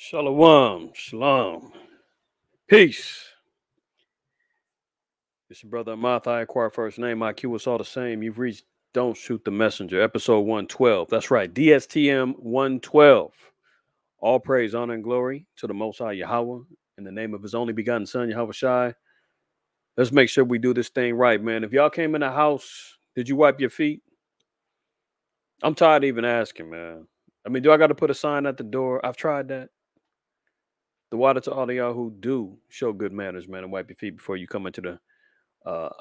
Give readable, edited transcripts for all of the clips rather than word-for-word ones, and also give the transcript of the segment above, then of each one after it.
Shalom, shalom, peace. It's your brother Amath. I acquire first name. IQ is all the same. You've reached Don't Shoot the Messenger, episode 112. That's right, DSTM 112. All praise, honor, and glory to the Most High Yahweh in the name of His only begotten Son, Yahweh Shai. Let's make sure we do this thing right, man. If y'all came in the house, did you wipe your feet? I'm tired of even asking, man. I mean, do I got to put a sign at the door? I've tried that. The water to all of y'all who do show good manners, man, and wipe your feet before you come into the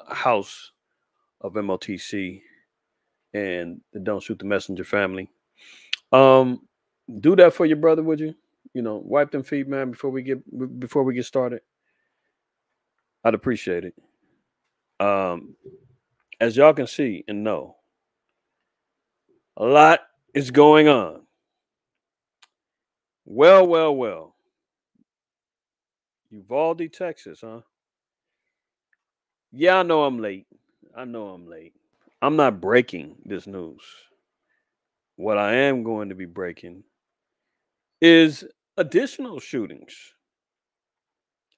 house of MOTC and the Don't Shoot the Messenger family. Um, do that for your brother, would you? You know, wipe them feet, man, before we get started. I'd appreciate it. Um, as y'all can see and know, a lot is going on. Well. Uvalde, Texas, huh? Yeah, I know I'm late. I'm not breaking this news. What I am going to be breaking is additional shootings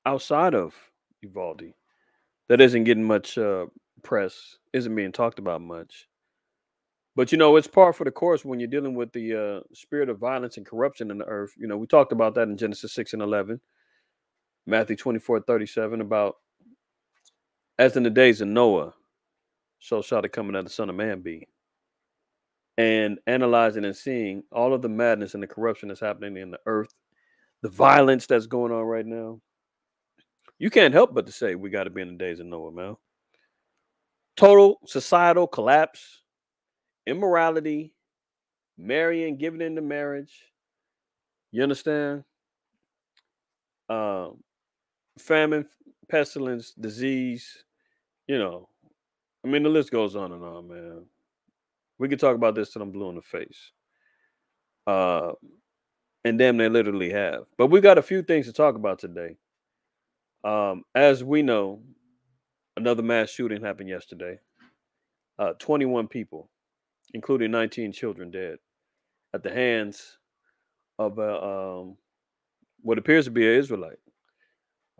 outside of Uvalde that isn't getting much press, isn't being talked about much. But you know, it's par for the course when you're dealing with the spirit of violence and corruption in the earth. You know, we talked about that in Genesis 6 and 11, Matthew 24:37, about as in the days of Noah, so shall the coming of the Son of Man be. And analyzing and seeing all of the madness and the corruption that's happening in the earth, the violence that's going on right now, you can't help but to say we got to be in the days of Noah, man. Total societal collapse, immorality, marrying, giving into marriage. You understand? Um, Famine, pestilence, disease. You know, I mean, the list goes on and on, man. We could talk about this till I'm blue in the face. Uh, and damn, they literally have. But we got a few things to talk about today. As we know, another mass shooting happened yesterday. 21 people, including 19 children, dead at the hands of what appears to be an Israelite.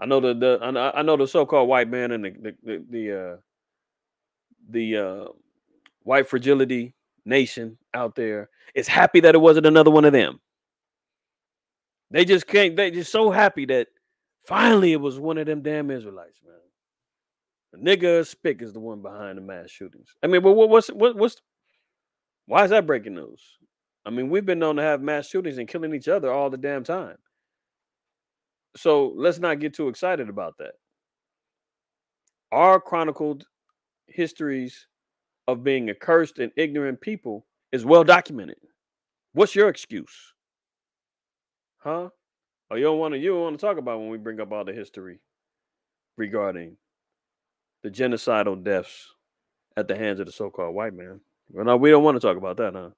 I know I know the so-called white man and the white fragility nation out there is happy that it wasn't another one of them. They just can't. They just so happy that finally it was one of them damn Israelites, man. The nigga Spick is the one behind the mass shootings. I mean, what's why is that breaking news? I mean, we've been known to have mass shootings and killing each other all the damn time. So let's not get too excited about that. Our chronicled histories of being accursed and ignorant people is well documented. What's your excuse? Huh? Oh, you don't want to talk about when we bring up all the history regarding the genocidal deaths at the hands of the so-called white man. Well, no, we don't want to talk about that, huh?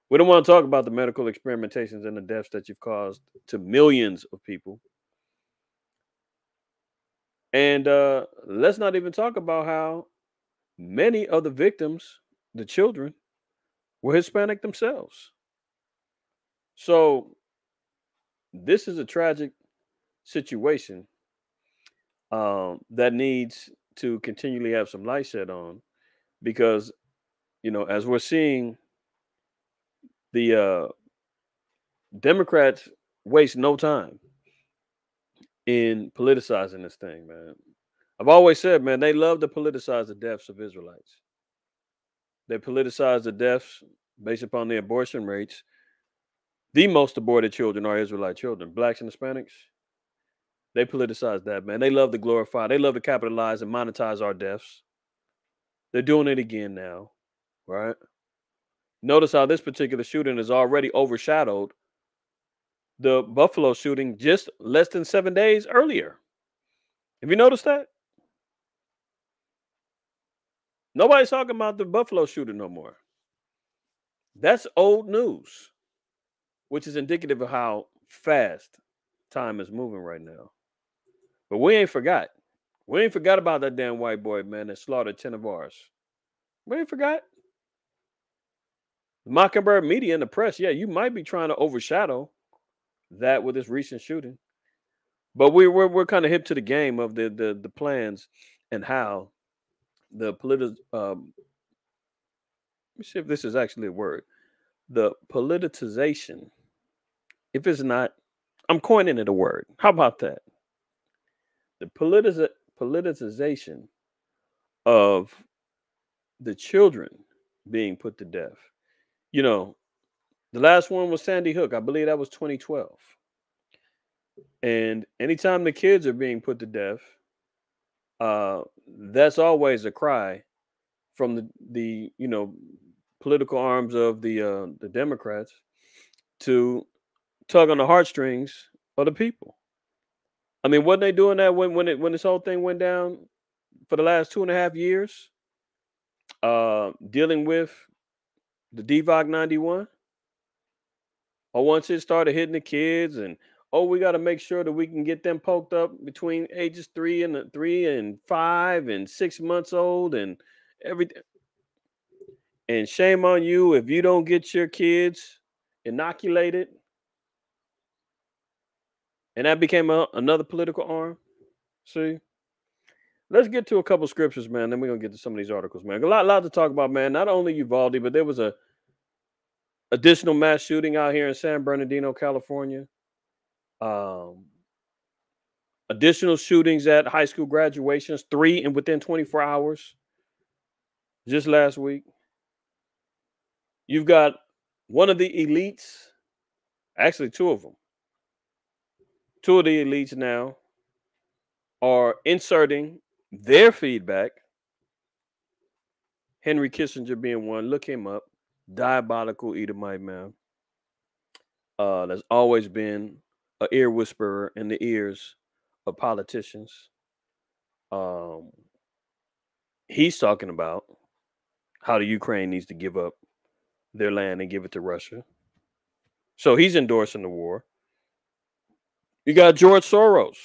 We don't want to talk about the medical experimentations and the deaths that you've caused to millions of people. And let's not even talk about how many of the victims, the children, were Hispanic themselves. So this is a tragic situation that needs to continually have some light shed on because, you know, as we're seeing the Democrats waste no time in politicizing this thing, man. I've always said, man, they love to politicize the deaths of Israelites. They politicize the deaths based upon the abortion rates. The most aborted children are Israelite children, blacks and Hispanics. They politicize that, man. They love to glorify, they love to capitalize and monetize our deaths. They're doing it again now, right? Notice how this particular shooting has already overshadowed the Buffalo shooting just less than 7 days earlier. Have you noticed that? Nobody's talking about the Buffalo shooting no more. That's old news, which is indicative of how fast time is moving right now. But we ain't forgot. We ain't forgot about that damn white boy, man, that slaughtered 10 of ours. We ain't forgot. The Mockingbird media and the press, yeah, you might be trying to overshadow that with this recent shooting. But we're kind of hip to the game of the plans and how the political. Let me see if this is actually a word. The politicization. If it's not, I'm coining it a word. How about that? The politicization of the children being put to death. You know, the last one was Sandy Hook. I believe that was 2012. And anytime the kids are being put to death, that's always a cry from the political arms of the Democrats to tug on the heartstrings of the people. I mean, wasn't they doing that when this whole thing went down for the last 2.5 years? Dealing with the DVOG 91, or once it started hitting the kids, and we got to make sure that we can get them poked up between ages 3 and 5 and 6 months old and everything. And shame on you if you don't get your kids inoculated. And that became another political arm. See, let's get to a couple scriptures, man. Then we're gonna get to some of these articles, man. A lot to talk about, man. Not only Uvalde, but there was a additional mass shooting out here in San Bernardino, California. Um, Additional shootings at high school graduations, 3 and within 24 hours. Just last week, you've got one of the elites, actually two of them. Two of the elites now are inserting their feedback. Henry Kissinger being one. Look him up. Diabolical Edomite man. That's always been an ear whisperer in the ears of politicians. Um, he's talking about how the Ukraine needs to give up their land and give it to Russia. So he's endorsing the war. You got George Soros,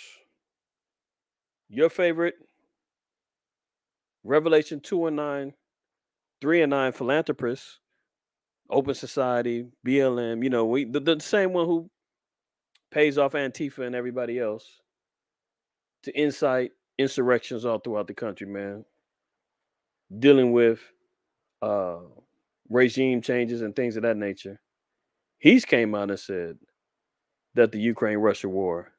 your favorite Revelation 2 and 9, 3 and 9 philanthropist, Open Society, BLM, the same one who pays off Antifa and everybody else to incite insurrections all throughout the country, man. Dealing with uh, regime changes and things of that nature. He's came out and said that the Ukraine-Russia war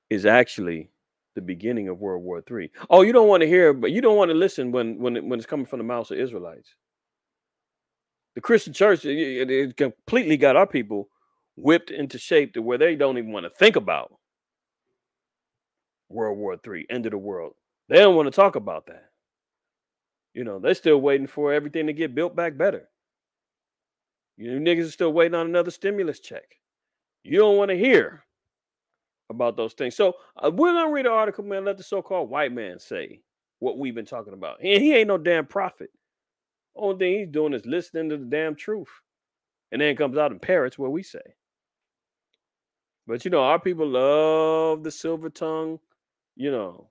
is actually the beginning of World War III. Oh, you don't want to hear, but you don't want to listen when it's coming from the mouths of Israelites. The Christian church, it completely got our people whipped into shape to where they don't even want to think about World War III, end of the world. They don't want to talk about that. They're still waiting for everything to get built back better. Niggas are still waiting on another stimulus check. You don't want to hear about those things. So we're going to read an article, man. Let the so-called white man say what we've been talking about. And he ain't no damn prophet. Only thing he's doing is listening to the damn truth. And then it comes out and parrots what we say. But, our people love the silver tongue, of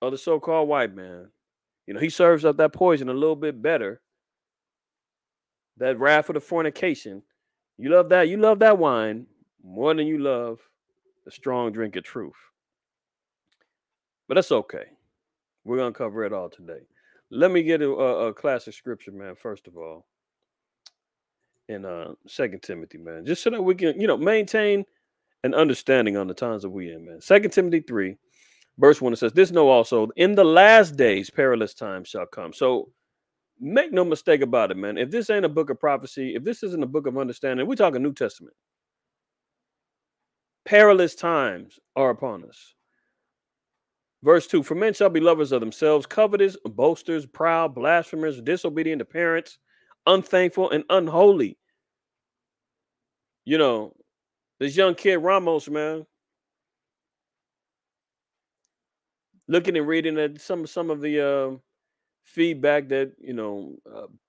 the so-called white man. He serves up that poison a little bit better. That wrath of the fornication. You love that. You love that wine more than you love the strong drink of truth. But that's okay. We're going to cover it all today. Let me get a classic scripture, man, first of all. In 2 Timothy, man. Just so that we can, maintain an understanding on the times that we in, man. 2 Timothy 3, verse 1, it says, "This know also, in the last days perilous times shall come." So make no mistake about it, man. If this ain't a book of prophecy, if this isn't a book of understanding, we're talking New Testament. Perilous times are upon us. Verse 2, "For men shall be lovers of themselves, covetous, boasters, proud, blasphemers, disobedient to parents, unthankful, and unholy." This young kid Ramos, man, looking and reading at some of the feedback that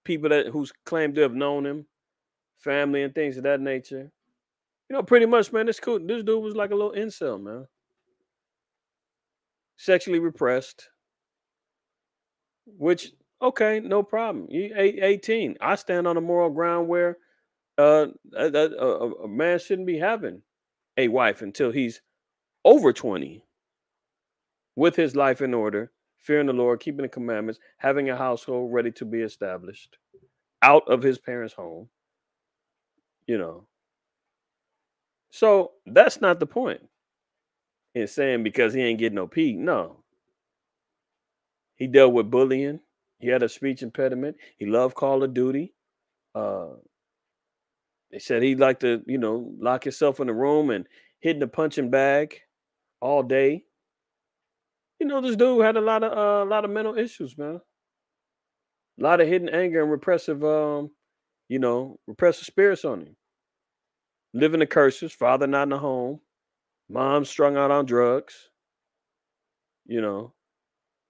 people who's claimed to have known him, family and things of that nature. Pretty much, man, this dude was like a little incel, man. Sexually repressed, which, okay, no problem. You 18. I stand on a moral ground where A man shouldn't be having a wife until he's over 20, with his life in order, fearing the Lord, keeping the commandments, having a household ready to be established, out of his parents' home, you know. So that's not the point in saying because he ain't getting no P. No, he dealt with bullying. He had a speech impediment. He loved Call of Duty. Uh, they said he liked to, lock himself in the room and hit in the punching bag all day. This dude had a lot of mental issues, man. A lot of hidden anger and repressive spirits on him. Living the curses, father not in the home, mom strung out on drugs, you know.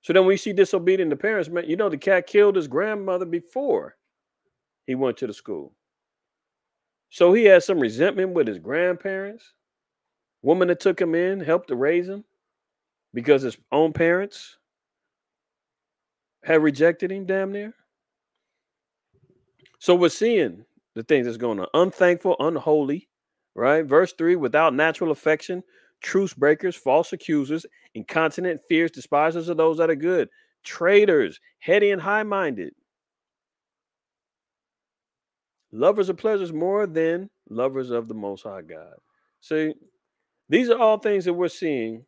So then we see disobedient to parents, man. The cat killed his grandmother before he went to the school. So he had some resentment with his grandparents, woman that took him in, helped to raise him because his own parents had rejected him damn near. So we're seeing the things that's going on. Unthankful, unholy, right? Verse 3, without natural affection, truce breakers, false accusers, incontinent, fierce, despisers of those that are good, traitors, heady and high-minded, lovers of pleasures more than lovers of the Most High God. See, these are all things that we're seeing,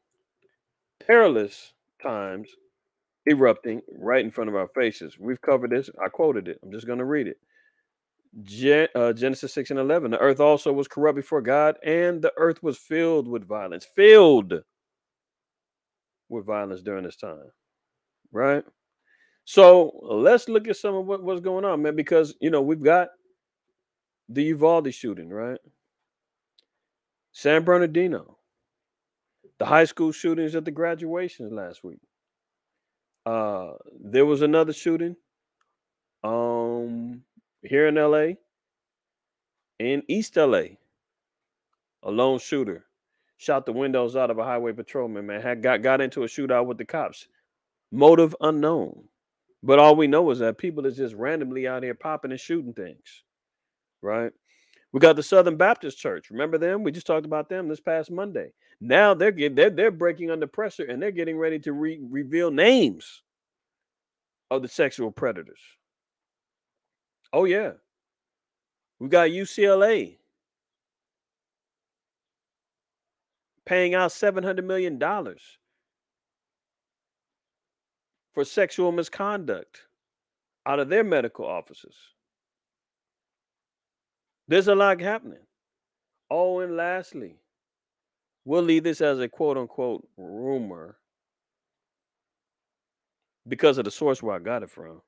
perilous times erupting right in front of our faces. We've covered this. I quoted it. I'm just going to read it. Genesis 6 and 11. The earth also was corrupt before God, and the earth was filled with violence. Filled with violence during this time, right? So let's look at some of what's going on, man, because we've got the Uvalde shooting, right? San Bernardino, the high school shootings at the graduations last week. There was another shooting here in LA, in East LA. A lone shooter shot the windows out of a highway patrolman, man. Had got into a shootout with the cops. Motive unknown. But all we know is that people is just randomly out here popping and shooting things, right? We got the Southern Baptist Church. Remember them? We just talked about them this past Monday. Now they're breaking under pressure and they're getting ready to reveal names of the sexual predators. Oh yeah, we got UCLA paying out $700 million for sexual misconduct out of their medical offices. There's a lot happening. Oh, and lastly, we'll leave this as a quote unquote rumor because of the source where I got it from,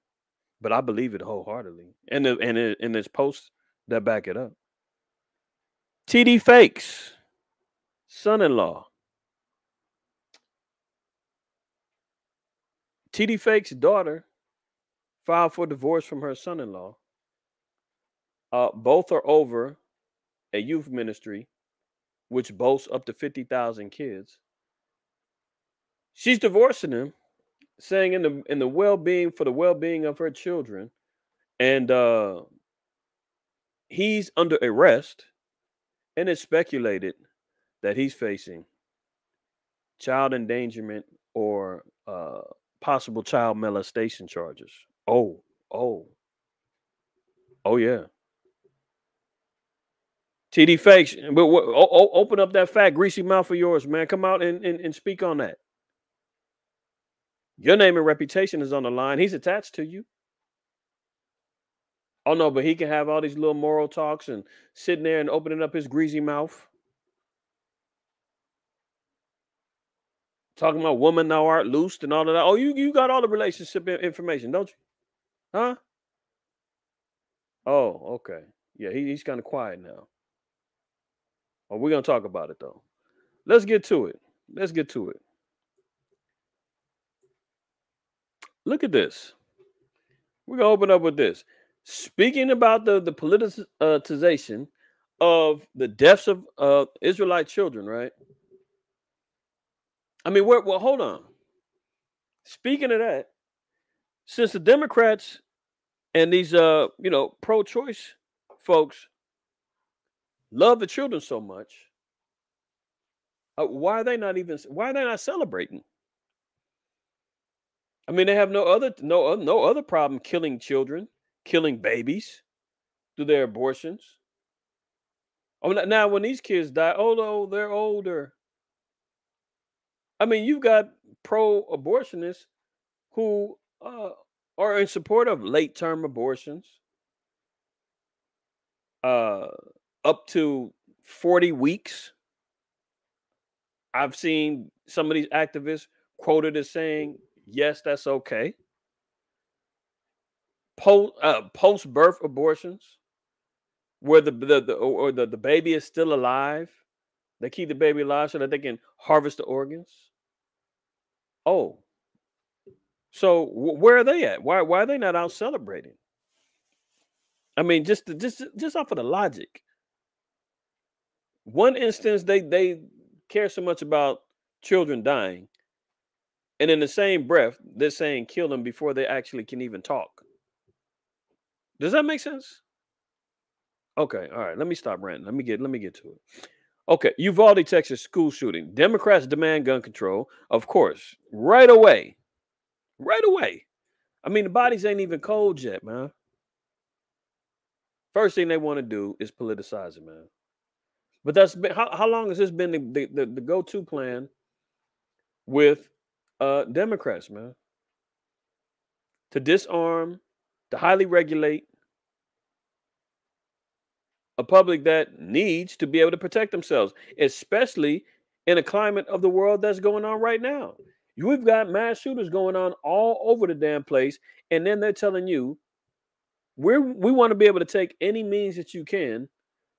but I believe it wholeheartedly, and there's posts that back it up. TD Fakes son-in-law. TD Fake's daughter filed for divorce from her son-in-law. Both are over a youth ministry which boasts up to 50,000 kids. She's divorcing him, saying in the well-being for the well-being of her children, and he's under arrest, and it's speculated that he's facing child endangerment or possible child molestation charges. Oh, oh, oh yeah. TD Fakes, but open up that fat greasy mouth of yours, man. Come out and speak on that. Your name and reputation is on the line. He's attached to you. Oh no, but he can have all these little moral talks and sitting there and opening up his greasy mouth, talking about woman thou art loosed and all of that. Oh, you got all the relationship information, don't you? Huh? Oh, okay. Yeah, he's kind of quiet now. Oh, we're gonna talk about it though. Let's get to it. Let's get to it. Look at this. We're gonna open up with this. Speaking about the politicization of the deaths of Israelite children, right? I mean, well, hold on. Speaking of that, since the Democrats and these pro-choice folks love the children so much, why are they not even? Why are they not celebrating? I mean, they have no other problem killing children, killing babies through their abortions. Oh, now when these kids die, oh no, they're older. I mean, you've got pro-abortionists who are in support of late-term abortions, uh, up to 40 weeks. I've seen some of these activists quoted as saying, "Yes, that's okay." Post-birth abortions, where the baby is still alive. They keep the baby alive so that they can harvest the organs. Oh, so where are they at? Why are they not out celebrating? I mean, just off of the logic. One instance, they care so much about children dying, and in the same breath, they're saying kill them before they actually can even talk. Does that make sense? Okay, all right. Let me stop ranting. Let me get to it. Okay, Uvalde, Texas school shooting. Democrats demand gun control. Of course, right away. Right away. I mean, the bodies ain't even cold yet, man. First thing they want to do is politicize it, man. But that's been how long has this been the go-to plan with Democrats, man? To disarm, to highly regulate a public that needs to be able to protect themselves, especially in a climate of the world that's going on right now. We've got mass shooters going on all over the damn place, and then they're telling you we want to be able to take any means that you can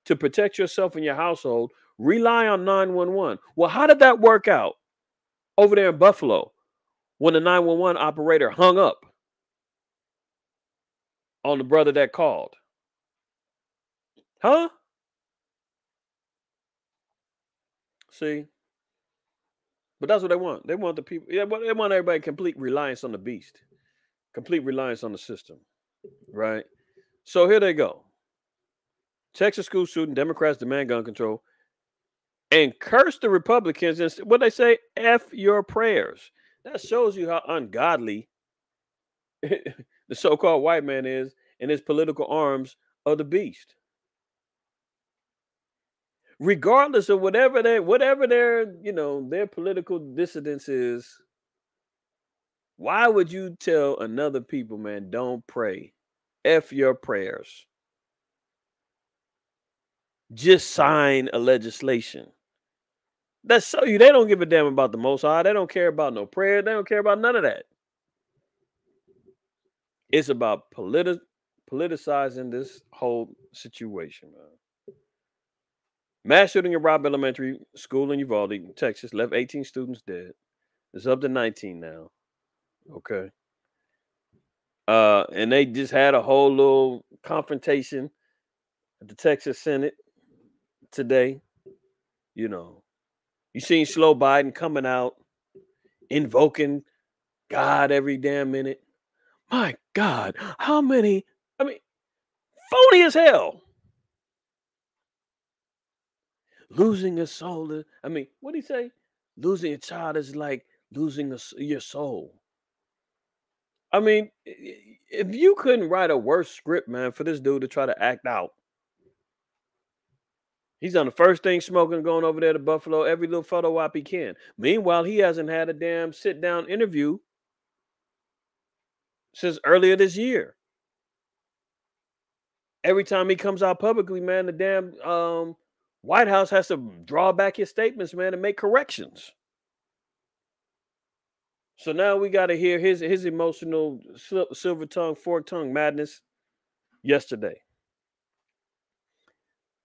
to protect yourself and your household. Rely on 911. Well, how did that work out over there in Buffalo when the 911 operator hung up on the brother that called? Huh? See, but that's what they want. They want the people. Yeah, but they want everybody complete reliance on the beast, complete reliance on the system, right? So here they go. Texas school shooting. Democrats demand gun control and curse the Republicans. And what they say, "F your prayers." That shows you how ungodly the so-called white man is in his political arms of the beast. Regardless of whatever their their political dissidence is, why would you tell another people, man, don't pray? F your prayers. Just sign a legislation. That's so you they don't give a damn about the most high. They don't care about no prayer. They don't care about none of that. It's about politicizing this whole situation, man. Mass shooting at Robb Elementary School in Uvalde, Texas, left 18 students dead. It's up to 19 now. Okay. And they just had a whole little confrontation at the Texas Senate today. You know, you seen Slow Biden coming out invoking God every damn minute. My God, how many? I mean, phony as hell. Losing a soul. I mean, what did he say? Losing a child is like losing your soul. I mean, if you couldn't write a worse script, man, for this dude to try to act out, he's on the first thing smoking, going over there to Buffalo, every little photo op he can. Meanwhile, he hasn't had a damn sit down interview since earlier this year. Every time he comes out publicly, man, the damn White House has to draw back his statements, man, and make corrections. So now we got to hear his emotional silver tongue, fork tongue madness yesterday.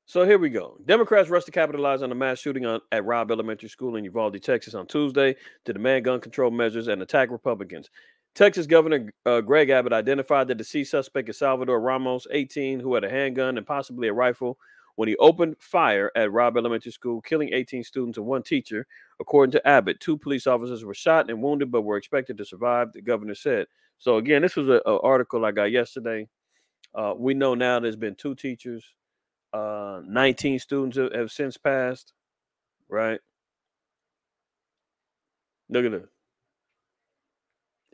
So here we go. Democrats rush to capitalize on the mass shooting at Robb Elementary School in Uvalde, Texas on Tuesday to demand gun control measures and attack Republicans. Texas Governor Greg Abbott identified the deceased suspect as Salvador Ramos, 18, who had a handgun and possibly a rifle when he opened fire at Robb Elementary School, killing 18 students and one teacher. According to Abbott, 2 police officers were shot and wounded but were expected to survive, the governor said. So again, this was an article I got yesterday. We know now there's been 2 teachers 19 students have since passed. Right? Look at this.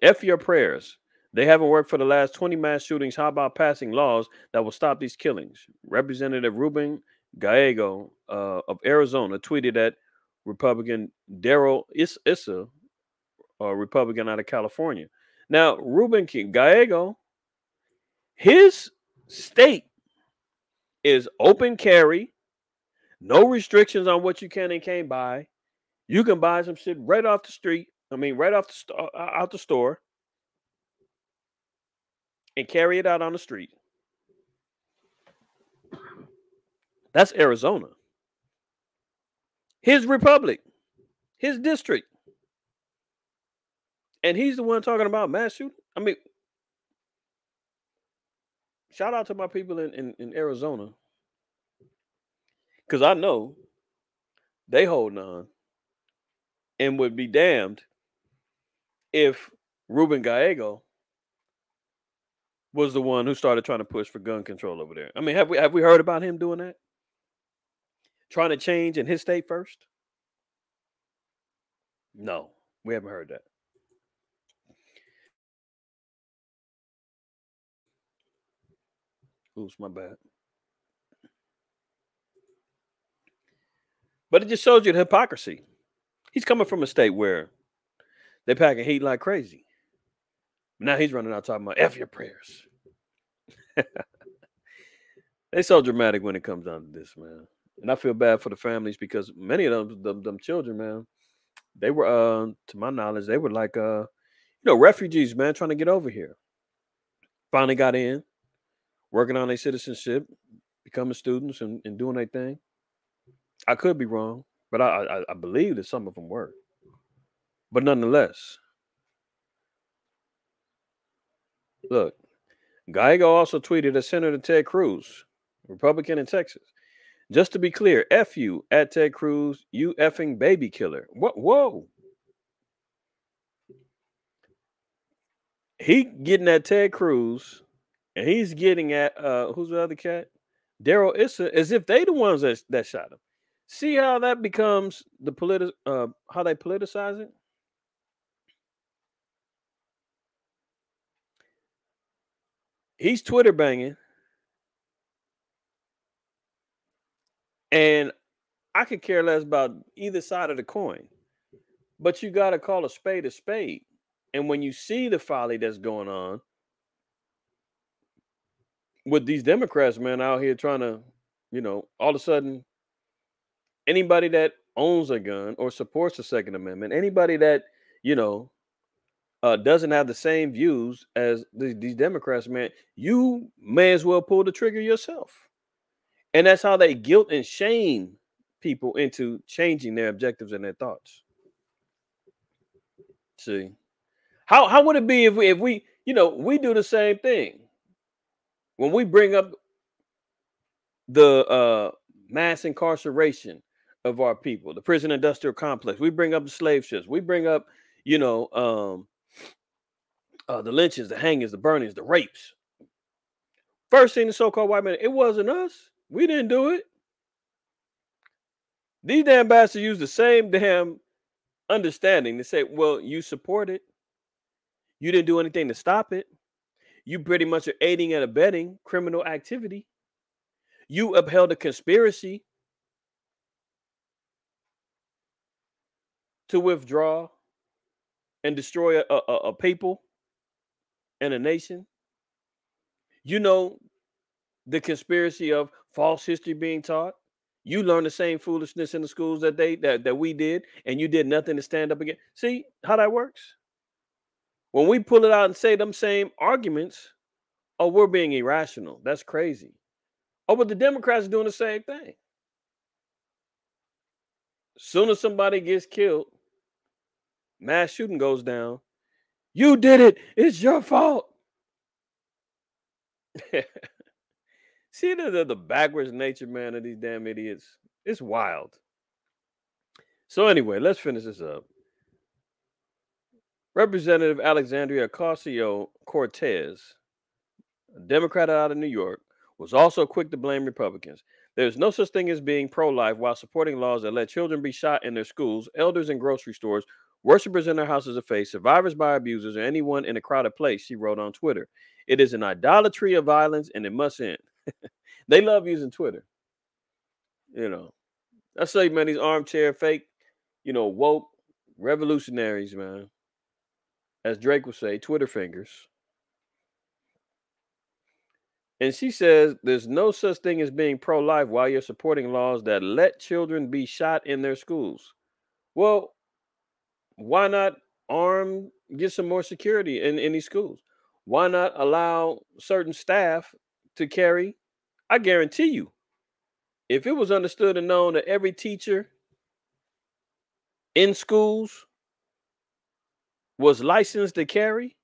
F your prayers. They haven't worked for the last 20 mass shootings. How about passing laws that will stop these killings? Representative Ruben Gallego of Arizona tweeted at Republican Daryl Issa, a Republican out of California. Now, Ruben Gallego, his state is open carry, no restrictions on what you can and can't buy. You can buy some shit right off the street. I mean, right off the out the store, and carry it out on the street. That's Arizona. His republic, his district. And he's the one talking about mass shooting. I mean, shout out to my people in Arizona. Because I know they holding on and would be damned if Ruben Gallego was the one who started trying to push for gun control over there. I mean, have we heard about him doing that? Trying to change in his state first? No, we haven't heard that. Oops, my bad. But it just shows you the hypocrisy. He's coming from a state where they're packing heat like crazy. Now he's running out talking about F your prayers. They're so dramatic when it comes down to this, man. And I feel bad for the families because many of them children, man, they were, to my knowledge, they were like, refugees, man, trying to get over here. Finally got in, working on their citizenship, becoming students and doing their thing. I could be wrong, but I believe that some of them were. But nonetheless, look, Gallego also tweeted at Senator Ted Cruz, Republican in Texas. Just to be clear, F you at Ted Cruz, you effing baby killer. What? Whoa. He getting at Ted Cruz, and he's getting at who's the other cat? Daryl Issa, as if they the ones that shot him. See how that becomes the how they politicize it? He's Twitter banging. And I could care less about either side of the coin. But you got to call a spade a spade. And when you see the folly that's going on with these Democrats, man, out here trying to, all of a sudden, anybody that owns a gun or supports the Second Amendment, anybody that, doesn't have the same views as these Democrats, man, you may as well pull the trigger yourself. And that's how they guilt and shame people into changing their objectives and their thoughts. See, how would it be if we we do the same thing when we bring up the mass incarceration of our people, the prison industrial complex, we bring up the slave ships, we bring up the lynchings, the hangings, the burnings, the rapes. First thing the so-called white man, it wasn't us. We didn't do it. These damn bastards use the same damn understanding to say, well, you support it. You didn't do anything to stop it. You pretty much are aiding and abetting criminal activity. You upheld a conspiracy to withdraw and destroy a people and a nation. You know the conspiracy of false history being taught. You learned the same foolishness in the schools that we did, and you did nothing to stand up against. See how that works? When we pull it out and say them same arguments, oh, we're being irrational. That's crazy. Oh, but the Democrats are doing the same thing. Soon as somebody gets killed, mass shooting goes down. You did it. It's your fault. See the backwards nature, man, of these damn idiots. It's wild. So anyway, let's finish this up. Representative Alexandria Ocasio-Cortez, a Democrat out of New York, was also quick to blame Republicans. There's no such thing as being pro-life while supporting laws that let children be shot in their schools, elders in grocery stores, worshippers in their houses of faith, survivors by abusers, or anyone in a crowded place, she wrote on Twitter. It is an idolatry of violence and it must end. They love using Twitter. You know, I say, man, these armchair fake, woke revolutionaries, man. As Drake would say, Twitter fingers. And she says there's no such thing as being pro life while you're supporting laws that let children be shot in their schools. Well, why not get some more security in these schools? Why not allow certain staff to carry? I guarantee you, if it was understood and known that every teacher in schools was licensed to carry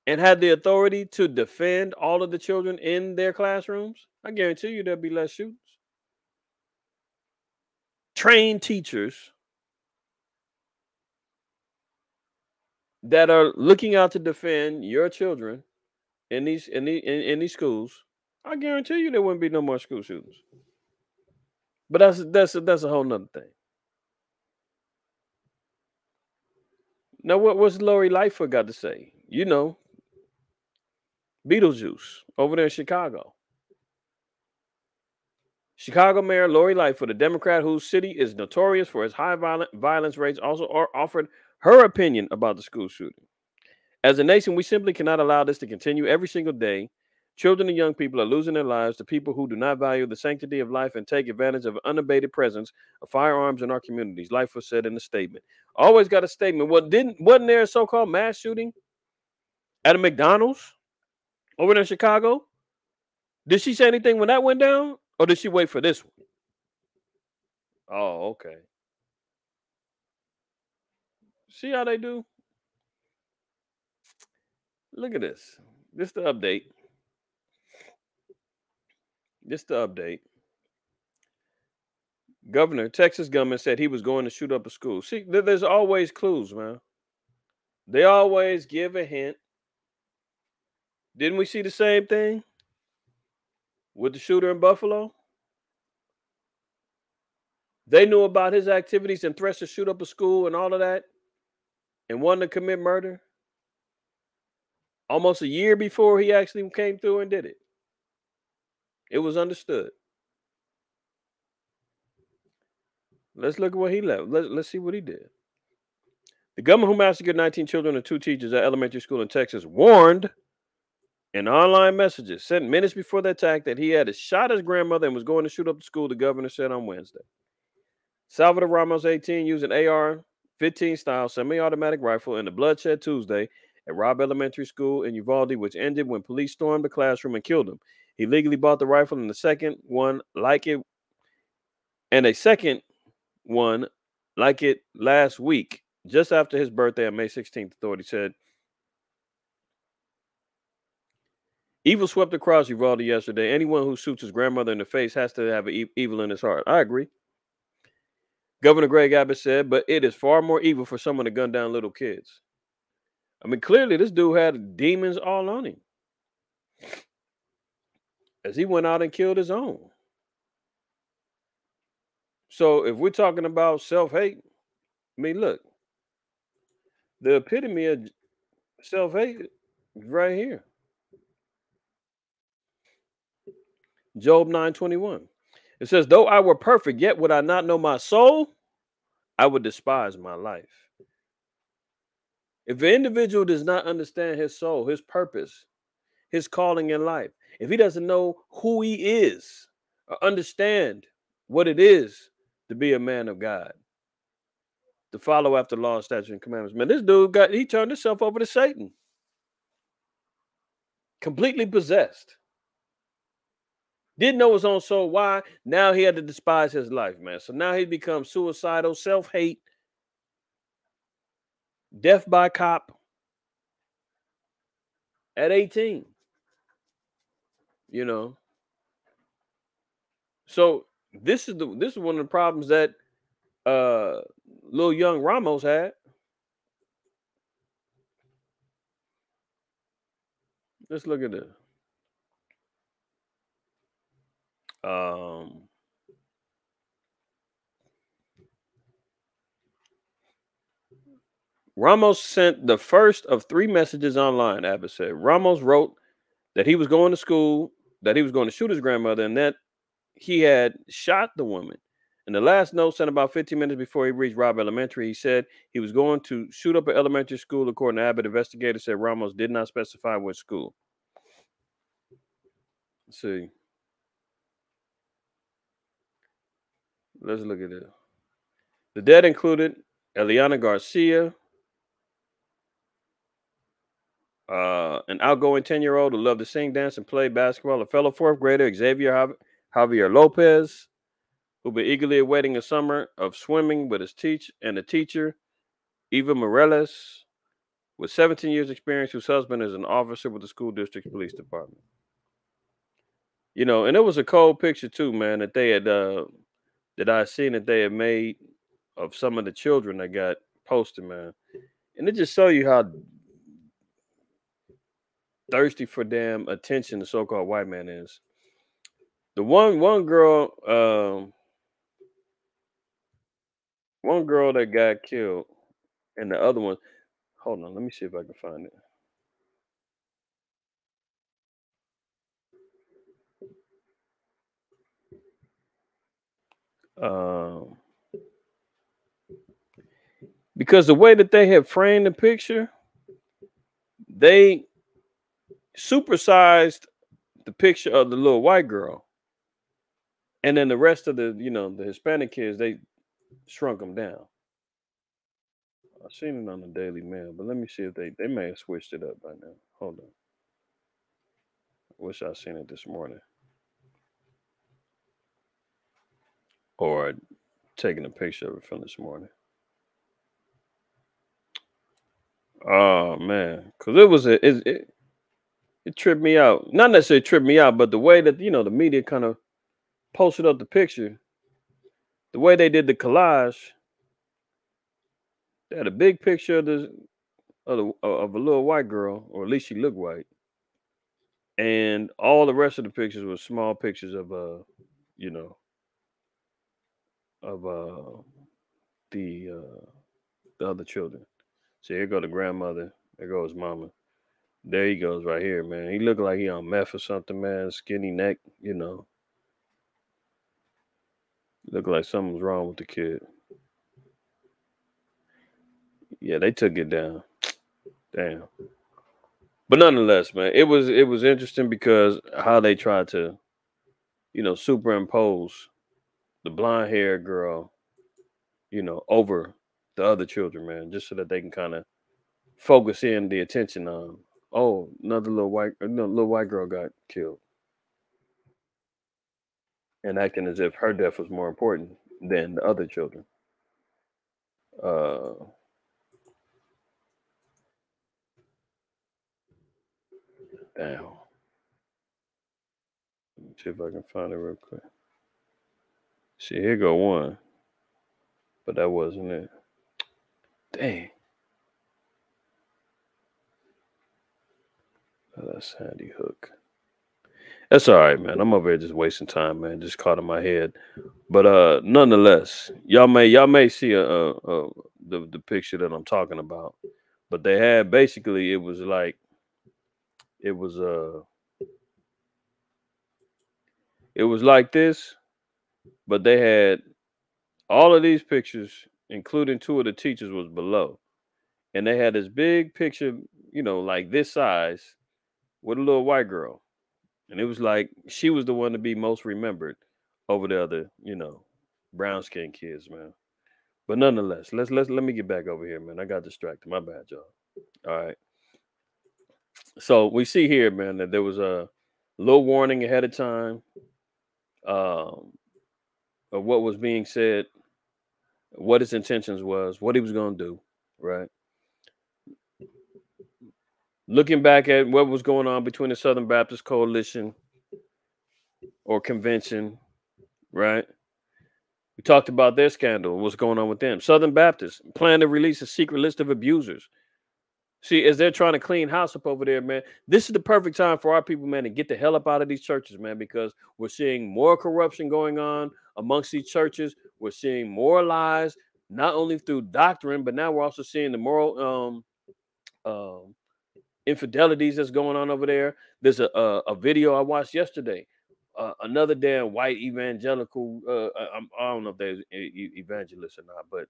and had the authority to defend all of the children in their classrooms, I guarantee you there'd be less shootings. Trained teachers that are looking out to defend your children in these schools, I guarantee you there wouldn't be no more school shootings. But that's a whole nother thing. Now, what's Lori Lightfoot got to say? Beetlejuice over there in Chicago. Chicago Mayor Lori Lightfoot, a Democrat whose city is notorious for its high violence rates, also offered her opinion about the school shooting. As a nation, we simply cannot allow this to continue. Every single day, children and young people are losing their lives to people who do not value the sanctity of life and take advantage of unabated presence of firearms in our communities, Lightfoot said in a statement. Always got a statement. Wasn't there a so-called mass shooting at a McDonald's over there in Chicago? Did she say anything when that went down? Or did she wait for this one? Oh, okay. See how they do? Look at this. This the update. This the update. Texas government said he was going to shoot up a school. See, there's always clues, man. They always give a hint. Didn't we see the same thing with the shooter in Buffalo? They knew about his activities and threats to shoot up a school and all of that and wanted to commit murder almost a year before he actually came through and did it. It was understood. Let's look at what he left. Let's see what he did. The gunman who massacred 19 children and 2 teachers at elementary school in Texas warned in online messages sent minutes before the attack that he had shot his grandmother and was going to shoot up the school, the governor said on Wednesday. Salvador Ramos, 18, used an AR-15 style semi-automatic rifle in the bloodshed Tuesday at Robb Elementary School in Uvalde, which ended when police stormed the classroom and killed him. He legally bought the rifle and a second one like it last week, just after his birthday on May 16th, authorities said. Evil swept across Uvalde yesterday. Anyone who shoots his grandmother in the face has to have evil in his heart. I agree. Governor Greg Abbott said, but it is far more evil for someone to gun down little kids. I mean, clearly this dude had demons all on him as he went out and killed his own. So if we're talking about self-hate, I mean, look, the epitome of self-hate is right here. Job 9:21. It says, though I were perfect, yet would I not know my soul, I would despise my life. If an individual does not understand his soul, his purpose, his calling in life, if he doesn't know who he is or understand what it is to be a man of God, to follow after law, statutes, and commandments, man, this dude he turned himself over to Satan. Completely possessed. Didn't know his own soul. Why? Now he had to despise his life, man. So now he becomes suicidal, self-hate, death by cop at 18. So this is one of the problems that little young Ramos had. Let's look at this. Ramos sent the first of 3 messages online, Abbott said. Ramos wrote that he was going to school, that he was going to shoot his grandmother, and that he had shot the woman. In the last note sent about 15 minutes before he reached Robb Elementary, he said he was going to shoot up an elementary school. According to Abbott, investigators said Ramos did not specify which school. Let's see. Let's look at it. The dead included Eliana Garcia, an outgoing 10-year-old who loved to sing, dance, and play basketball, a fellow fourth grader, Javier Lopez, who been eagerly awaiting a summer of swimming with his teacher, Eva Morales, with 17 years experience, whose husband is an officer with the school district police department. You know, and it was a cold picture too, man, that they had that I seen that they had made of some of the children that got posted, man. And it just show you how thirsty for damn attention the so-called white man is. The one girl that got killed, and the other one, hold on, let me see if I can find it. Because the way that they have framed the picture, they supersized the picture of the little white girl, and then the rest of the the Hispanic kids, they shrunk them down. I've seen it on the Daily Mail, but let me see if they may have switched it up by now. Hold on. I wish I seen it this morning, or taking a picture of it from this morning. Oh man, because it tripped me out. Not necessarily tripped me out, but the way that the media kind of posted up the picture, the way they did the collage, they had a big picture of a little white girl, or at least she looked white, and all the rest of the pictures were small pictures of you know, of the other children. So here go the grandmother, there goes mama. There he goes right here, man. He looked like he on meth or something, man. Skinny neck, Looked like something was wrong with the kid. Yeah, they took it down. Damn. But nonetheless, man, it was interesting because how they tried to, superimpose the blonde haired girl, over the other children, man, just so that they can kind of focus in the attention on, oh, another little white, no, little white girl got killed, and acting as if her death was more important than the other children. Uh, damn. Let me see if I can find it real quick. See, here go one, but that wasn't it. Dang. Oh, that's Sandy Hook. That's all right, man. I'm over here just wasting time, man. Just caught in my head. But nonetheless, y'all may see the picture that I'm talking about. But they had basically, it was like it was it was like this, but they had all of these pictures, including two of the teachers, was below. And they had this big picture, like this size, with a little white girl. And it was like she was the one to be most remembered over the other, brown skinned kids, man. But nonetheless, let me get back over here, man. I got distracted. My bad, y'all. All right. So we see here, man, that there was a little warning ahead of time, um, of what was being said, what his intentions was, what he was going to do, right? Looking back at what was going on between the Southern Baptist Coalition or convention, right? We talked about their scandal, what's going on with them. Southern Baptists plan to release a secret list of abusers. See, as they're trying to clean house up over there, man, this is the perfect time for our people, man, to get the hell up out of these churches, man, because we're seeing more corruption going on amongst these churches. We're seeing more lies, not only through doctrine, but now we're also seeing the moral um, infidelities that's going on over there. There's a video I watched yesterday. Another damn white evangelical. I don't know if they're evangelists or not, but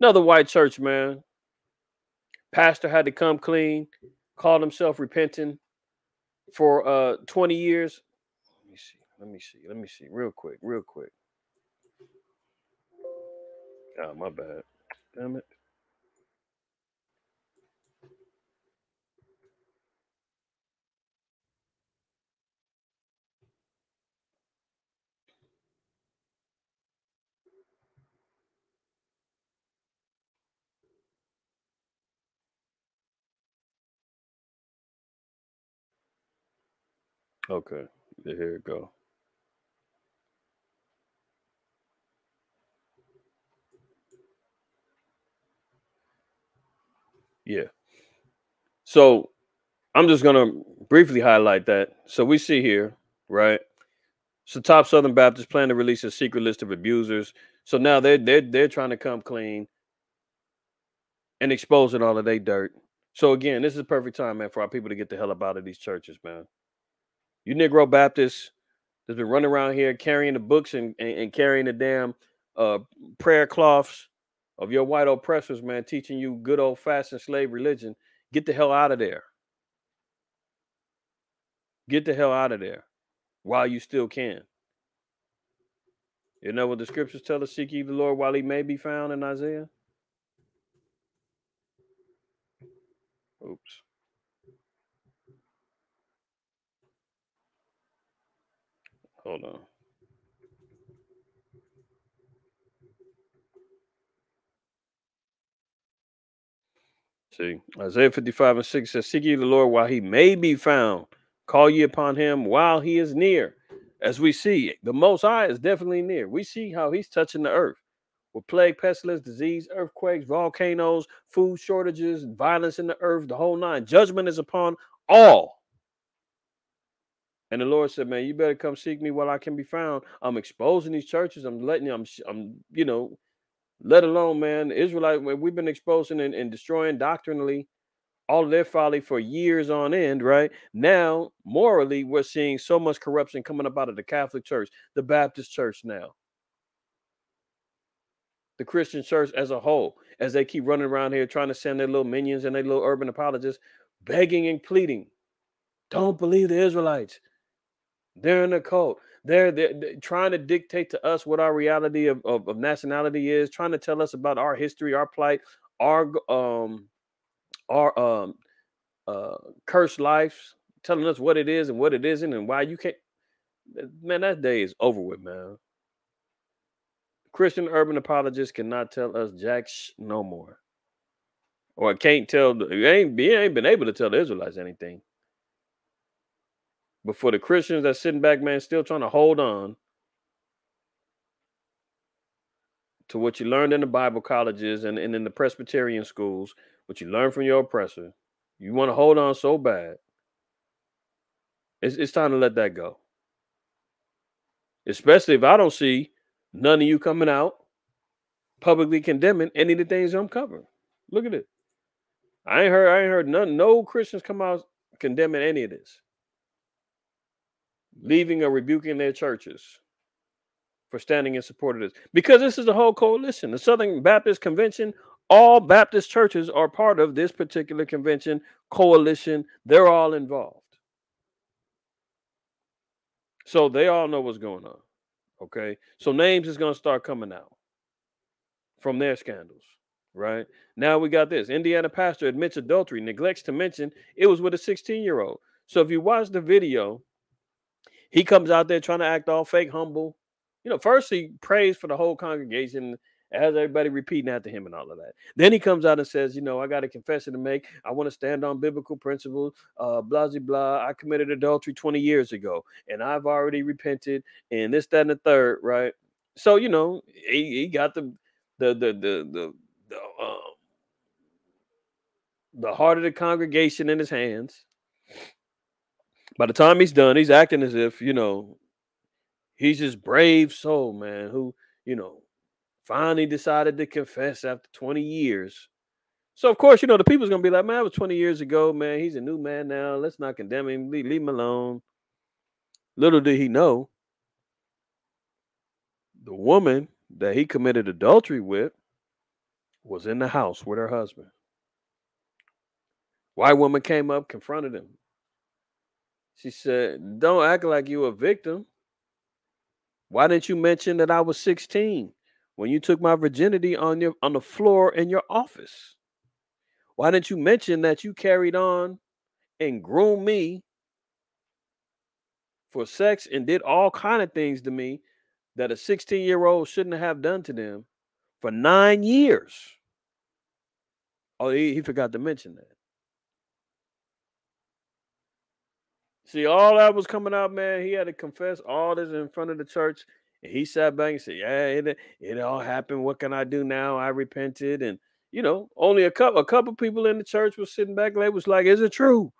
another white church, man. Pastor had to come clean, called himself repenting for 20 years. Let me see. Real quick. Oh, my bad. Damn it. Okay. Here it go. Yeah. So I'm just gonna briefly highlight that. So we see here, right? So top Southern Baptists plan to release a secret list of abusers. So now they're trying to come clean and exposing all of their dirt. So again, this is a perfect time, man, for our people to get the hell up out of these churches, man. You Negro Baptists that's been running around here carrying the books and carrying the damn uh, prayer cloths of your white oppressors, man, teaching you good old fashioned slave religion. Get the hell out of there. Get the hell out of there while you still can. You know what the scriptures tell us? Seek ye the Lord while he may be found in Isaiah. Oops. Hold on. See, Isaiah 55:6 says, seek ye the Lord while he may be found. Call ye upon him while he is near. As we see, the Most High is definitely near. We see how he's touching the earth with plague, pestilence, disease, earthquakes, volcanoes, food shortages, violence in the earth, the whole nine. Judgment is upon all. And the Lord said, man, you better come seek me while I can be found. I'm exposing these churches. I'm letting you, let alone, man, the Israelite, we've been exposing and destroying doctrinally all of their folly for years on end, right? Now, morally, we're seeing so much corruption coming up out of the Catholic Church, the Baptist Church now, the Christian church as a whole, as they keep running around here trying to send their little minions and their little urban apologists, begging and pleading. Don't believe the Israelites. They're in a cult. They're trying to dictate to us what our reality of nationality is, trying to tell us about our history, our plight, our our cursed lives, telling us what it is and what it isn't, and why you can't. Man, that day is over with, man. Christian urban apologists cannot tell us no more, or can't tell. You ain't been able to tell the Israelites anything. But for the Christians that's sitting back, man, still trying to hold on to what you learned in the Bible colleges and in the Presbyterian schools, what you learned from your oppressor, you want to hold on so bad. It's time to let that go. Especially if I don't see none of you coming out publicly condemning any of the things I'm covering. Look at it. I ain't heard no Christians come out condemning any of this, leaving or rebuking their churches for standing in support of this. Because this is a whole coalition. The Southern Baptist Convention, all Baptist churches are part of this particular convention, coalition. They're all involved. So they all know what's going on. Okay. So names is gonna start coming out from their scandals. Right now, we got this Indiana pastor admits adultery, neglects to mention it was with a 16-year-old. So if you watch the video, he comes out there trying to act all fake humble. First he prays for the whole congregation, has everybody repeating after him and all of that. Then he comes out and says, I got a confession to make. I want to stand on biblical principles. Blah, blah, blah. I committed adultery 20 years ago, and I've already repented, and this, that, and the third, right? So, he got the the heart of the congregation in his hands. By the time he's done, he's acting as if, he's this brave soul, man, who, you know, finally decided to confess after 20 years. So, of course, the people's going to be like, man, that was 20 years ago, man. He's a new man now. Let's not condemn him. Leave him alone. Little did he know, the woman that he committed adultery with was in the house with her husband. White woman came up, confronted him. She said, don't act like you a victim. Why didn't you mention that I was 16 when you took my virginity on the floor in your office? Why didn't you mention that you carried on and groomed me for sex and did all kind of things to me that a 16-year-old shouldn't have done to them for 9 years? Oh, he forgot to mention that. See, all that was coming out, man. He had to confess all this in front of the church. And he sat back and said, yeah, it all happened. What can I do now? I repented. And, only a couple people in the church was sitting back. They was like, is it true?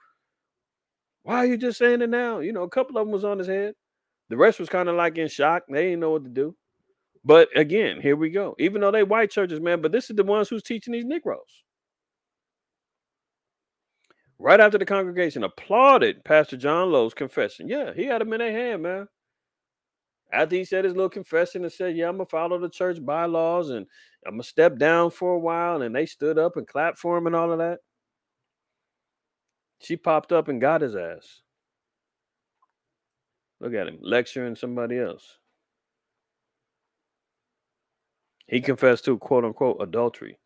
Why are you just saying it now? A couple of them was on his head. The rest was kind of like in shock. They didn't know what to do. But again, here we go. Even though they white churches, man, but this is the ones who's teaching these Negroes. Right after the congregation applauded Pastor John Lowe's confession. Yeah, he had him in their hand, man. After he said his little confession and said, yeah, I'm going to follow the church bylaws and I'm going to step down for a while. And they stood up and clapped for him and all of that. She popped up and got his ass. Look at him lecturing somebody else. He confessed to quote unquote adultery.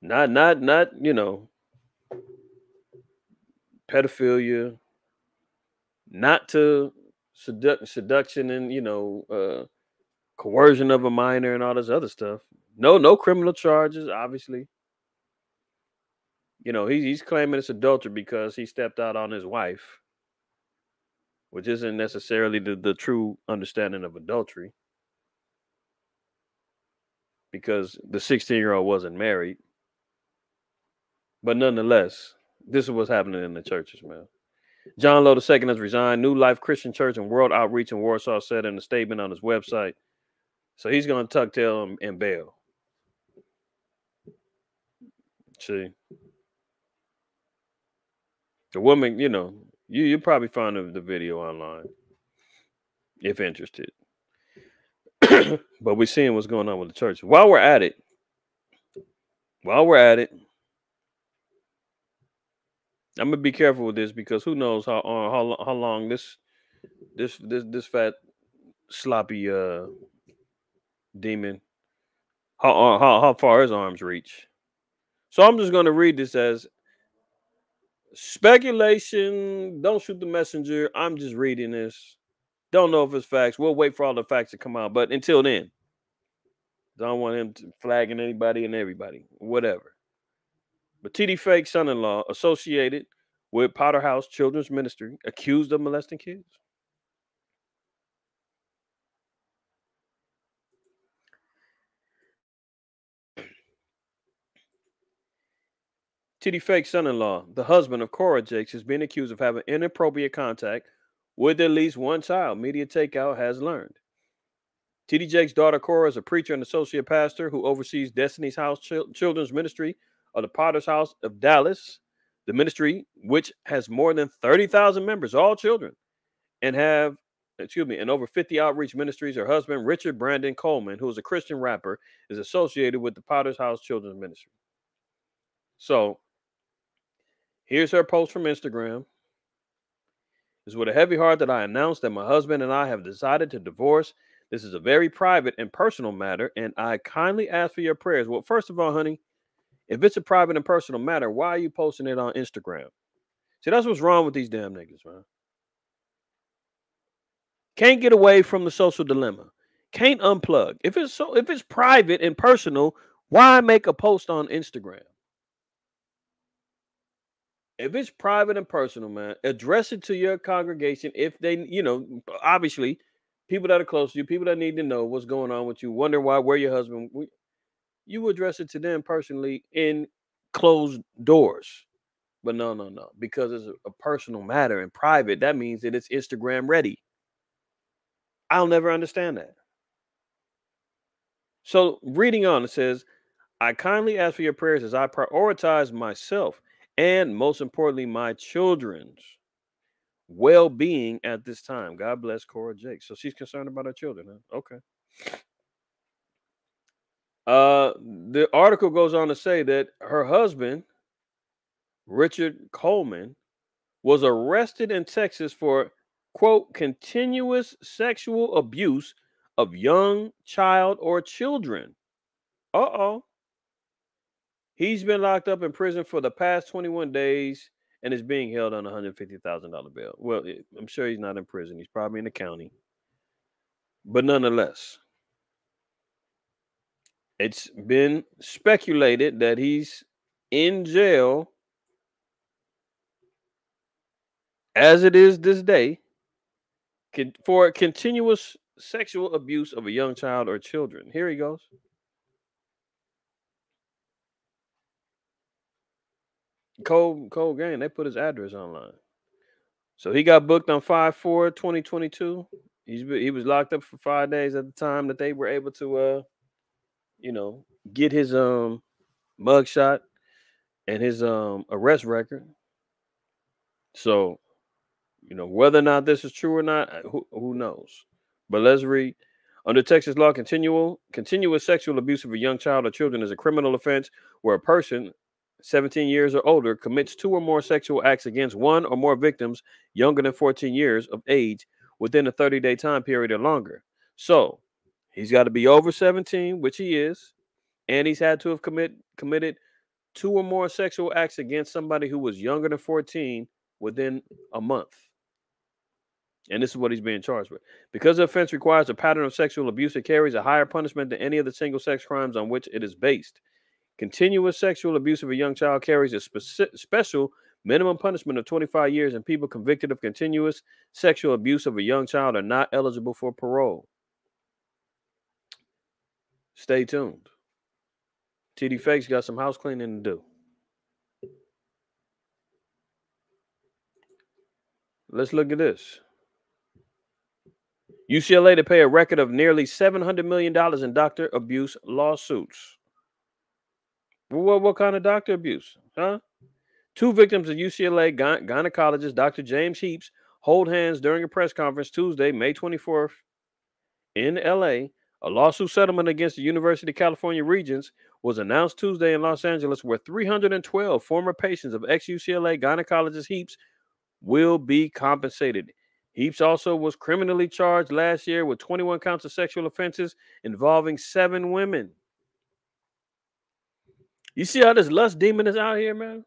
Not, pedophilia, not to seduction and, coercion of a minor and all this other stuff. No criminal charges, obviously. He's claiming it's adultery because he stepped out on his wife, which isn't necessarily the true understanding of adultery, because the 16-year-old wasn't married. But nonetheless, this is what's happening in the churches, man. John Lowe II has resigned. New Life Christian Church and World Outreach in Warsaw said in a statement on his website. So he's going to tuck tail him and bail. See, the woman, you probably find the video online if interested. But we're seeing what's going on with the church. While we're at it, I'm gonna be careful with this because who knows how long this fat sloppy demon, how far his arms reach. So I'm just gonna read this as speculation. Don't shoot the messenger. I'm just reading this. Don't know if it's facts. We'll wait for all the facts to come out. But until then, don't want him flagging anybody and everybody, whatever. But TDJ Fake SonInLaw associated with Potter House Children's Ministry, accused of molesting kids. TDJ Fake SonInLaw, the husband of Cora Jakes, is being accused of having inappropriate contact with at least one child, Media Takeout has learned. TD Jake's daughter Cora is a preacher and associate pastor who oversees Destiny's House Children's Ministry of the Potter's House of Dallas. The ministry, which has more than 30,000 members, all children, and over 50 outreach ministries. Her husband, Richard Brandon Coleman, who is a Christian rapper, is associated with the Potter's House Children's Ministry. So here's her post from Instagram. It's with a heavy heart that I announce that my husband and I have decided to divorce. This is a very private and personal matter, and I kindly ask for your prayers. Well, first of all, honey, if it's a private and personal matter, why are you posting it on Instagram? See, that's what's wrong with these damn niggas, man. Can't get away from the social dilemma. Can't unplug. If it's private and personal, why make a post on Instagram? If it's private and personal, man, address it to your congregation. If they, obviously, people that are close to you, people that need to know what's going on with you, wonder where your husband, you address it to them personally in closed doors. But no. Because it's a personal matter and private, that means that it's Instagram ready. I'll never understand that. So reading on, it says, I kindly ask for your prayers as I prioritize myself and most importantly, my children's well-being at this time. God bless Cora Jake. So she's concerned about her children, huh? Okay. The article goes on to say that her husband, Richard Coleman, was arrested in Texas for, quote, continuous sexual abuse of young child or children. Uh-oh. He's been locked up in prison for the past 21 days and is being held on a $150,000 bail. Well, I'm sure he's not in prison. He's probably in the county. But nonetheless, it's been speculated that he's in jail as it is this day for continuous sexual abuse of a young child or children. Here he goes. Cole Gain, they put his address online. So he got booked on 5/4/2022. He was locked up for 5 days at the time that they were able to you know, get his mugshot and his arrest record. So, whether or not this is true or not, who knows? But let's read. Under Texas law, continuous sexual abuse of a young child or children is a criminal offense where a person 17 years or older commits two or more sexual acts against one or more victims younger than 14 years of age within a 30-day time period or longer. So he's got to be over 17, which he is, and he's had to have committed two or more sexual acts against somebody who was younger than 14 within a month. And this is what he's being charged with. Because the offense requires a pattern of sexual abuse, it carries a higher punishment than any of the single sex crimes on which it is based. Continuous sexual abuse of a young child carries a special minimum punishment of 25 years, and people convicted of continuous sexual abuse of a young child are not eligible for parole. Stay tuned. TD Fake's got some house cleaning to do. Let's look at this. UCLA to pay a record of nearly $700 million in doctor abuse lawsuits. What kind of doctor abuse? Huh? Two victims of UCLA gynecologist Dr. James Heaps hold hands during a press conference Tuesday, May 24th in LA. A lawsuit settlement against the University of California Regents was announced Tuesday in Los Angeles, where 312 former patients of ex-UCLA gynecologist Heaps will be compensated. Heaps also was criminally charged last year with 21 counts of sexual offenses involving 7 women. You see how this lust demon is out here, man?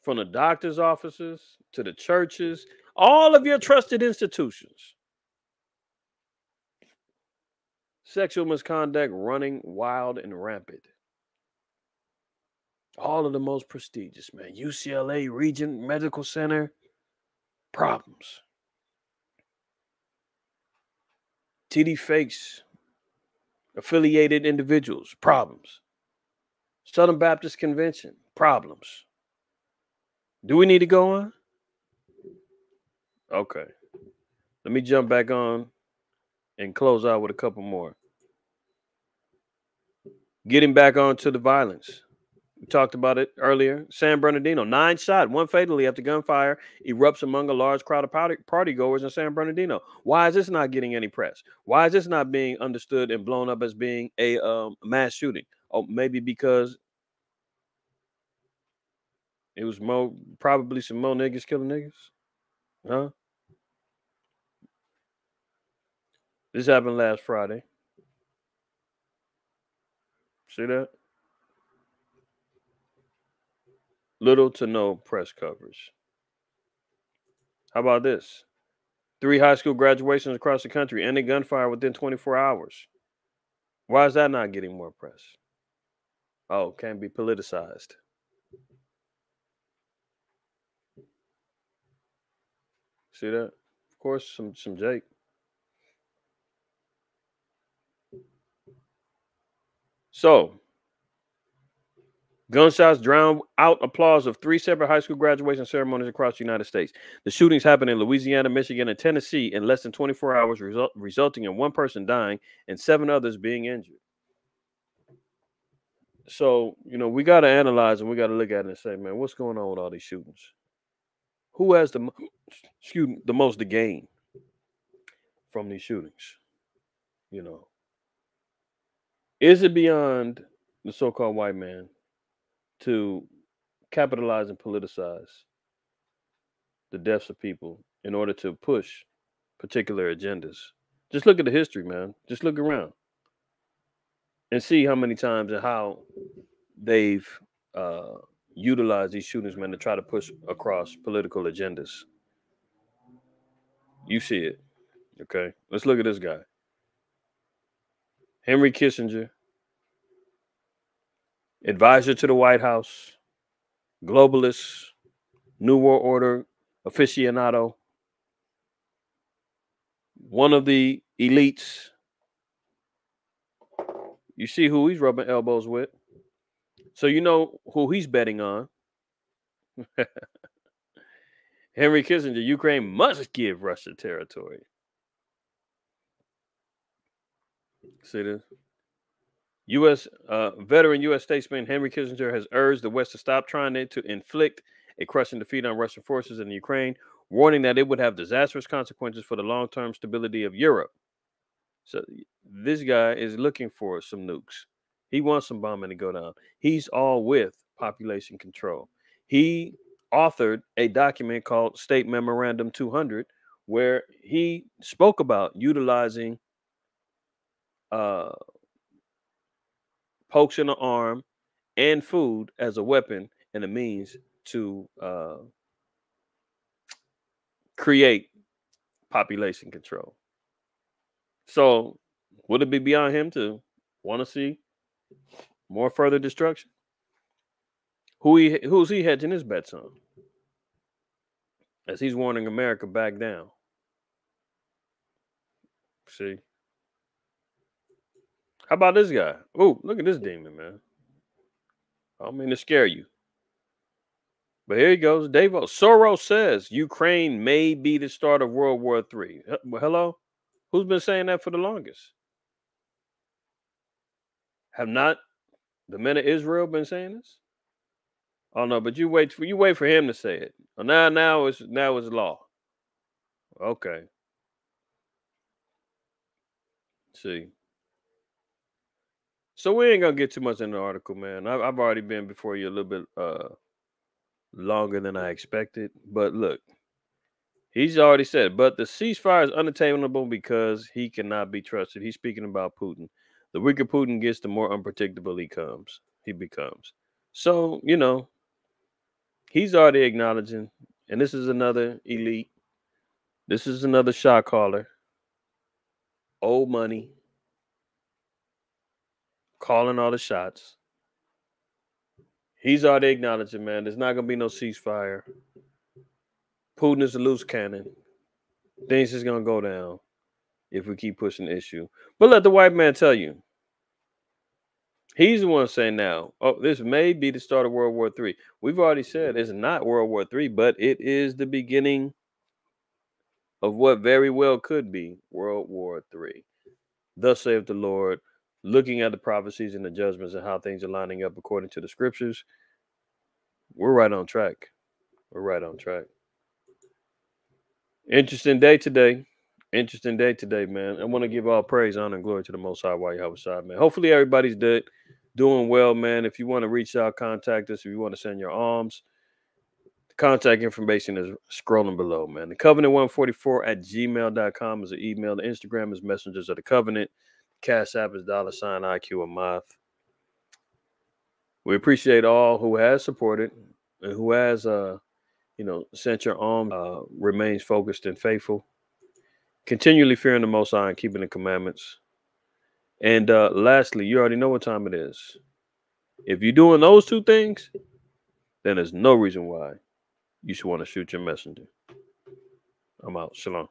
From the doctor's offices to the churches, all of your trusted institutions. Sexual misconduct running wild and rampant. All of the most prestigious, man. UCLA Regent Medical Center, problems. TD Fakes, affiliated individuals, problems. Southern Baptist Convention, problems. Do we need to go on? Okay. Let me jump back on and close out with a couple more. Getting back on to the violence. We talked about it earlier. San Bernardino, 9 shot, 1 fatally after gunfire erupts among a large crowd of partygoers in San Bernardino. Why is this not getting any press? Why is this not being understood and blown up as being a mass shooting? Oh, maybe because it was probably some more niggas killing niggas? Huh? This happened last Friday. See that? Little to no press coverage. How about this? 3 high school graduations across the country ended gunfire within 24 hours. Why is that not getting more press? Oh, can't be politicized. See that? Of course, some Jake. So, Gunshots drowned out applause of 3 separate high school graduation ceremonies across the United States. The shootings happened in Louisiana, Michigan, and Tennessee in less than 24 hours, resulting in 1 person dying and 7 others being injured. So, we got to analyze and we got to look at it and say, man, what's going on with all these shootings? Who has the most to gain from these shootings? Is it beyond the so-called white man to capitalize and politicize the deaths of people in order to push particular agendas? Just look at the history, man. Just look around and see how many times and how they've utilized these shootings, man, to try to push across political agendas. You see it. Okay. Let's look at this guy. Henry Kissinger, advisor to the White House, globalist, New World Order aficionado, one of the elites. You see who he's rubbing elbows with. So you know who he's betting on. Henry Kissinger, Ukraine must give Russia territory. See this? Veteran U.S. statesman Henry Kissinger has urged the West to stop trying to inflict a crushing defeat on Russian forces in Ukraine, warning that it would have disastrous consequences for the long-term stability of Europe. So this guy is looking for some nukes. He wants some bombing to go down. He's all with population control. He authored a document called State Memorandum 200, where he spoke about utilizing pokes in the arm and food as a weapon and a means to create population control. So would it be beyond him to want to see more further destruction? Who's he hedging his bets on? As he's warning America back down. See? How about this guy? Oh, look at this demon, man. I don't mean to scare you. But here he goes. Davos. Soros says Ukraine may be the start of World War III. Hello? Who's been saying that for the longest? Have not the men of Israel been saying this? Oh no, but you wait for him to say it. Well, now it's law. Okay. See. So we ain't gonna get too much in the article, man. I've already been before you a little bit longer than I expected. But look, he's already said, but the ceasefire is unattainable because he cannot be trusted. He's speaking about Putin. The weaker Putin gets, the more unpredictable he becomes. So, he's already acknowledging, and this is another elite. This is another shot caller. Old money. Calling all the shots. He's already acknowledging, man, there's not going to be no ceasefire. Putin is a loose cannon. Things is going to go down if we keep pushing the issue. But let the white man tell you. He's the one saying now, this may be the start of World War III. We've already said it's not World War III, but it is the beginning of what very well could be World War III. Thus saith the Lord, looking at the prophecies and the judgments and how things are lining up according to the scriptures. We're right on track. We're right on track. Interesting day today, man. I want to give all praise, honor, and glory to the Most High, Yahweh, man. Hopefully everybody's doing well, man. If you want to reach out, contact us. If you want to send your alms, the contact information is scrolling below, man. The covenant144@gmail.com is the email. The Instagram is Messengers of the Covenant. Cash App is $ IQAhmath. We appreciate all who has supported and who has sent your arm, remains focused and faithful, continually fearing the Most High and keeping the commandments. And lastly, you already know what time it is. If you're doing those two things, then there's no reason why you should want to shoot your messenger. I'm out. Shalom.